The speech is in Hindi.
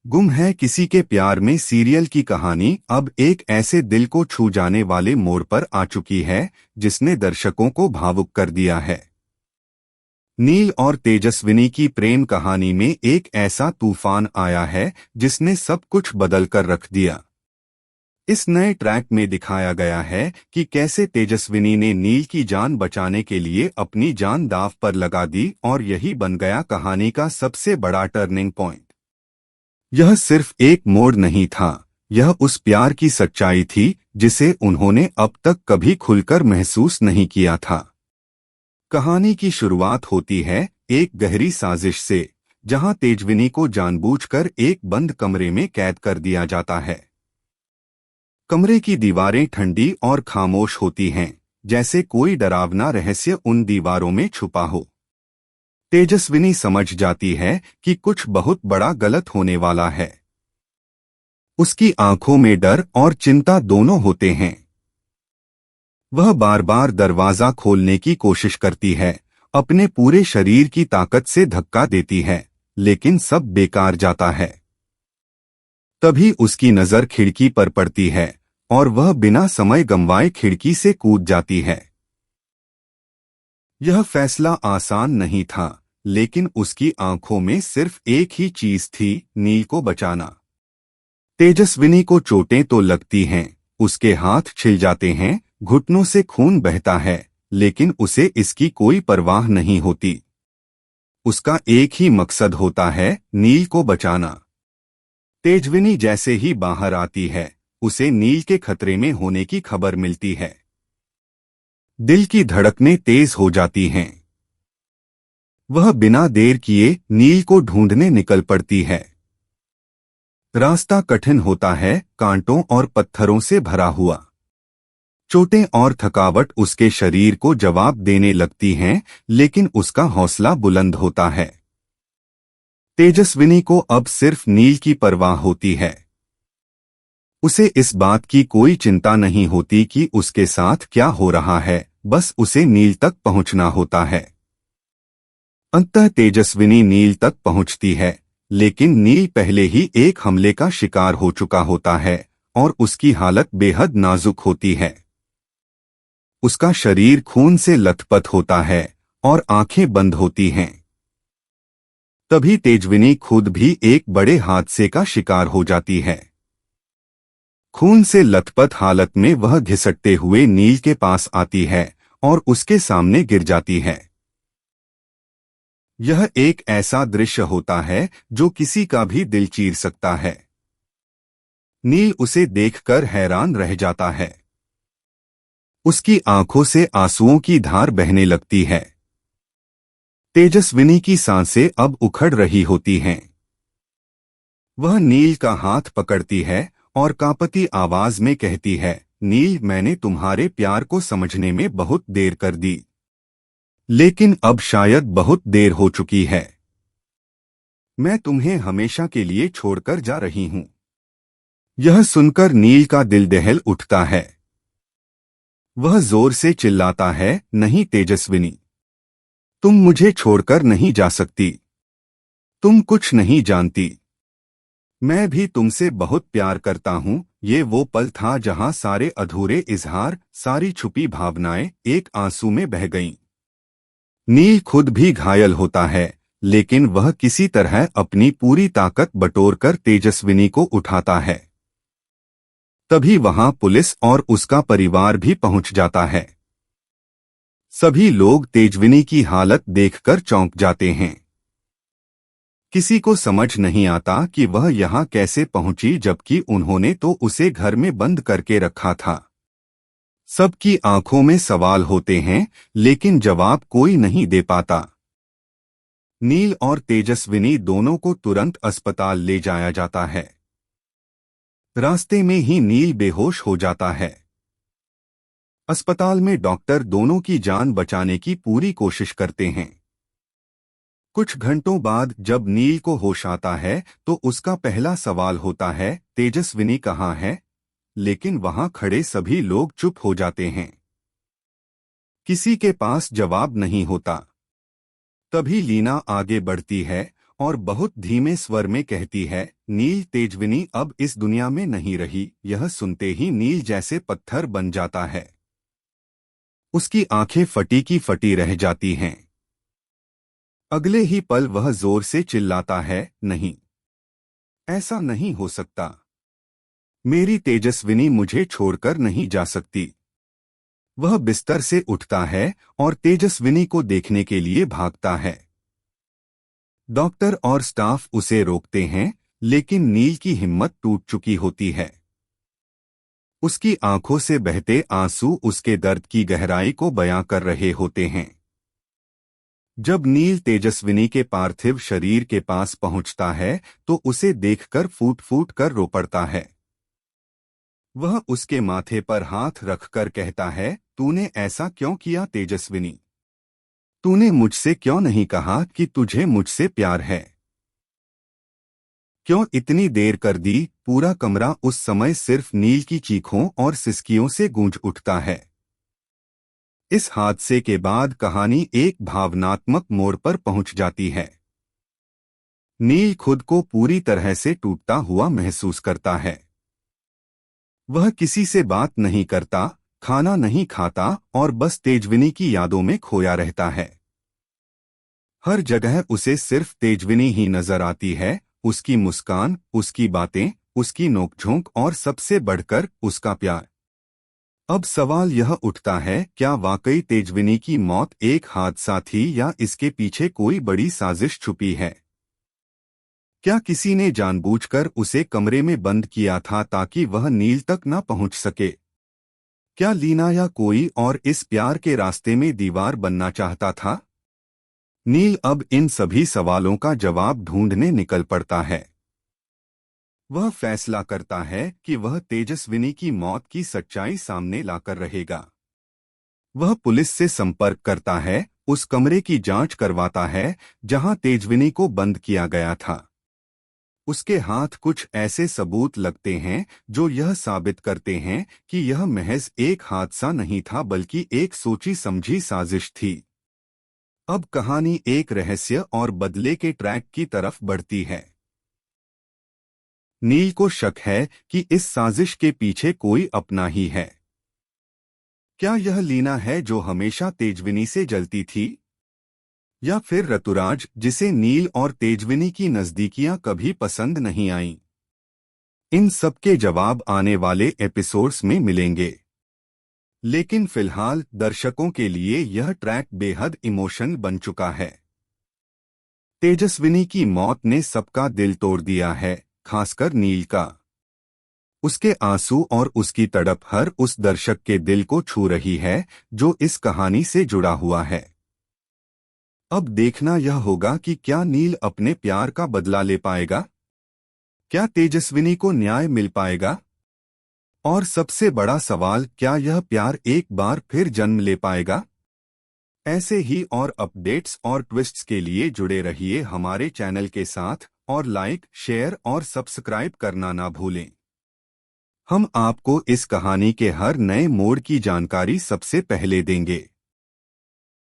गुम है किसी के प्यार में सीरियल की कहानी अब एक ऐसे दिल को छू जाने वाले मोड़ पर आ चुकी है जिसने दर्शकों को भावुक कर दिया है। नील और तेजस्विनी की प्रेम कहानी में एक ऐसा तूफान आया है जिसने सब कुछ बदल कर रख दिया। इस नए ट्रैक में दिखाया गया है कि कैसे तेजस्विनी ने नील की जान बचाने के लिए अपनी जान दांव पर लगा दी और यही बन गया कहानी का सबसे बड़ा टर्निंग पॉइंट। यह सिर्फ एक मोड़ नहीं था, यह उस प्यार की सच्चाई थी जिसे उन्होंने अब तक कभी खुलकर महसूस नहीं किया था। कहानी की शुरुआत होती है एक गहरी साजिश से, जहां तेजस्विनी को जानबूझकर एक बंद कमरे में कैद कर दिया जाता है। कमरे की दीवारें ठंडी और खामोश होती हैं, जैसे कोई डरावना रहस्य उन दीवारों में छुपा हो। तेजस्विनी समझ जाती है कि कुछ बहुत बड़ा गलत होने वाला है। उसकी आंखों में डर और चिंता दोनों होते हैं। वह बार बार दरवाजा खोलने की कोशिश करती है, अपने पूरे शरीर की ताकत से धक्का देती है, लेकिन सब बेकार जाता है। तभी उसकी नजर खिड़की पर पड़ती है और वह बिना समय गंवाए खिड़की से कूद जाती है। यह फैसला आसान नहीं था, लेकिन उसकी आंखों में सिर्फ एक ही चीज थी, नील को बचाना। तेजस्विनी को चोटें तो लगती हैं, उसके हाथ छिल जाते हैं, घुटनों से खून बहता है, लेकिन उसे इसकी कोई परवाह नहीं होती। उसका एक ही मकसद होता है, नील को बचाना। तेजस्विनी जैसे ही बाहर आती है, उसे नील के खतरे में होने की खबर मिलती है। दिल की धड़कनें तेज हो जाती हैं। वह बिना देर किए नील को ढूंढने निकल पड़ती है। रास्ता कठिन होता है, कांटों और पत्थरों से भरा हुआ। चोटें और थकावट उसके शरीर को जवाब देने लगती हैं, लेकिन उसका हौसला बुलंद होता है। तेजस्विनी को अब सिर्फ नील की परवाह होती है। उसे इस बात की कोई चिंता नहीं होती कि उसके साथ क्या हो रहा है, बस उसे नील तक पहुंचना होता है। अंततः तेजस्विनी नील तक पहुंचती है, लेकिन नील पहले ही एक हमले का शिकार हो चुका होता है और उसकी हालत बेहद नाजुक होती है। उसका शरीर खून से लथपथ होता है और आंखें बंद होती हैं। तभी तेजस्विनी खुद भी एक बड़े हादसे का शिकार हो जाती है। खून से लथपथ हालत में वह घिसटते हुए नील के पास आती है और उसके सामने गिर जाती है। यह एक ऐसा दृश्य होता है जो किसी का भी दिल चीर सकता है। नील उसे देखकर हैरान रह जाता है। उसकी आंखों से आंसुओं की धार बहने लगती है। तेजस्विनी की सांसें अब उखड़ रही होती हैं। वह नील का हाथ पकड़ती है और कांपती आवाज में कहती है, नील, मैंने तुम्हारे प्यार को समझने में बहुत देर कर दी, लेकिन अब शायद बहुत देर हो चुकी है। मैं तुम्हें हमेशा के लिए छोड़कर जा रही हूं। यह सुनकर नील का दिल दहल उठता है। वह जोर से चिल्लाता है, नहीं तेजस्विनी, तुम मुझे छोड़कर नहीं जा सकती। तुम कुछ नहीं जानती। मैं भी तुमसे बहुत प्यार करता हूं। ये वो पल था जहां सारे अधूरे इजहार, सारी छुपी भावनाएं एक आंसू में बह गईं। नील खुद भी घायल होता है, लेकिन वह किसी तरह अपनी पूरी ताकत बटोरकर तेजस्विनी को उठाता है। तभी वहां पुलिस और उसका परिवार भी पहुंच जाता है। सभी लोग तेजस्विनी की हालत देखकर चौंक जाते हैं। किसी को समझ नहीं आता कि वह यहाँ कैसे पहुंची, जबकि उन्होंने तो उसे घर में बंद करके रखा था। सबकी आंखों में सवाल होते हैं, लेकिन जवाब कोई नहीं दे पाता। नील और तेजस्विनी दोनों को तुरंत अस्पताल ले जाया जाता है। रास्ते में ही नील बेहोश हो जाता है। अस्पताल में डॉक्टर दोनों की जान बचाने की पूरी कोशिश करते हैं। कुछ घंटों बाद जब नील को होश आता है तो उसका पहला सवाल होता है, तेजस्विनी कहाँ है? लेकिन वहां खड़े सभी लोग चुप हो जाते हैं। किसी के पास जवाब नहीं होता। तभी लीना आगे बढ़ती है और बहुत धीमे स्वर में कहती है, नील तेजस्विनी अब इस दुनिया में नहीं रही। यह सुनते ही नील जैसे पत्थर बन जाता है। उसकी आंखें फटी की फटी रह जाती हैं। अगले ही पल वह जोर से चिल्लाता है, नहीं, ऐसा नहीं हो सकता। मेरी तेजस्विनी मुझे छोड़कर नहीं जा सकती। वह बिस्तर से उठता है और तेजस्विनी को देखने के लिए भागता है। डॉक्टर और स्टाफ उसे रोकते हैं, लेकिन नील की हिम्मत टूट चुकी होती है। उसकी आंखों से बहते आंसू उसके दर्द की गहराई को बयां कर रहे होते हैं। जब नील तेजस्विनी के पार्थिव शरीर के पास पहुंचता है तो उसे देखकर फूट फूट कर रो पड़ता है। वह उसके माथे पर हाथ रखकर कहता है, तूने ऐसा क्यों किया तेजस्विनी? तूने मुझसे क्यों नहीं कहा कि तुझे मुझसे प्यार है? क्यों इतनी देर कर दी? पूरा कमरा उस समय सिर्फ नील की चीखों और सिसकियों से गूंज उठता है। इस हादसे के बाद कहानी एक भावनात्मक मोड़ पर पहुंच जाती है। नील खुद को पूरी तरह से टूटता हुआ महसूस करता है। वह किसी से बात नहीं करता, खाना नहीं खाता और बस तेजस्विनी की यादों में खोया रहता है। हर जगह उसे सिर्फ तेजस्विनी ही नजर आती है, उसकी मुस्कान, उसकी बातें, उसकी नोकझोंक और सबसे बढ़कर उसका प्यार। अब सवाल यह उठता है, क्या वाकई तेजस्विनी की मौत एक हादसा थी या इसके पीछे कोई बड़ी साजिश छुपी है? क्या किसी ने जानबूझकर उसे कमरे में बंद किया था ताकि वह नील तक न पहुंच सके? क्या लीना या कोई और इस प्यार के रास्ते में दीवार बनना चाहता था? नील अब इन सभी सवालों का जवाब ढूंढने निकल पड़ता है। वह फैसला करता है कि वह तेजस्विनी की मौत की सच्चाई सामने लाकर रहेगा। वह पुलिस से संपर्क करता है, उस कमरे की जांच करवाता है जहां तेजस्विनी को बंद किया गया था। उसके हाथ कुछ ऐसे सबूत लगते हैं जो यह साबित करते हैं कि यह महज एक हादसा नहीं था बल्कि एक सोची समझी साजिश थी। अब कहानी एक रहस्य और बदले के ट्रैक की तरफ बढ़ती है। नील को शक है कि इस साजिश के पीछे कोई अपना ही है। क्या यह लीना है जो हमेशा तेजस्विनी से जलती थी? या फिर ऋतुराज, जिसे नील और तेजस्विनी की नजदीकियां कभी पसंद नहीं आईं? इन सबके जवाब आने वाले एपिसोड्स में मिलेंगे। लेकिन फिलहाल दर्शकों के लिए यह ट्रैक बेहद इमोशनल बन चुका है। तेजस्विनी की मौत ने सबका दिल तोड़ दिया है, खासकर नील का। उसके आंसू और उसकी तड़प हर उस दर्शक के दिल को छू रही है जो इस कहानी से जुड़ा हुआ है। अब देखना यह होगा कि क्या नील अपने प्यार का बदला ले पाएगा? क्या तेजस्विनी को न्याय मिल पाएगा? और सबसे बड़ा सवाल, क्या यह प्यार एक बार फिर जन्म ले पाएगा? ऐसे ही और अपडेट्स और ट्विस्ट्स के लिए जुड़े रहिए हमारे चैनल के साथ और लाइक, शेयर और सब्सक्राइब करना ना भूलें। हम आपको इस कहानी के हर नए मोड़ की जानकारी सबसे पहले देंगे।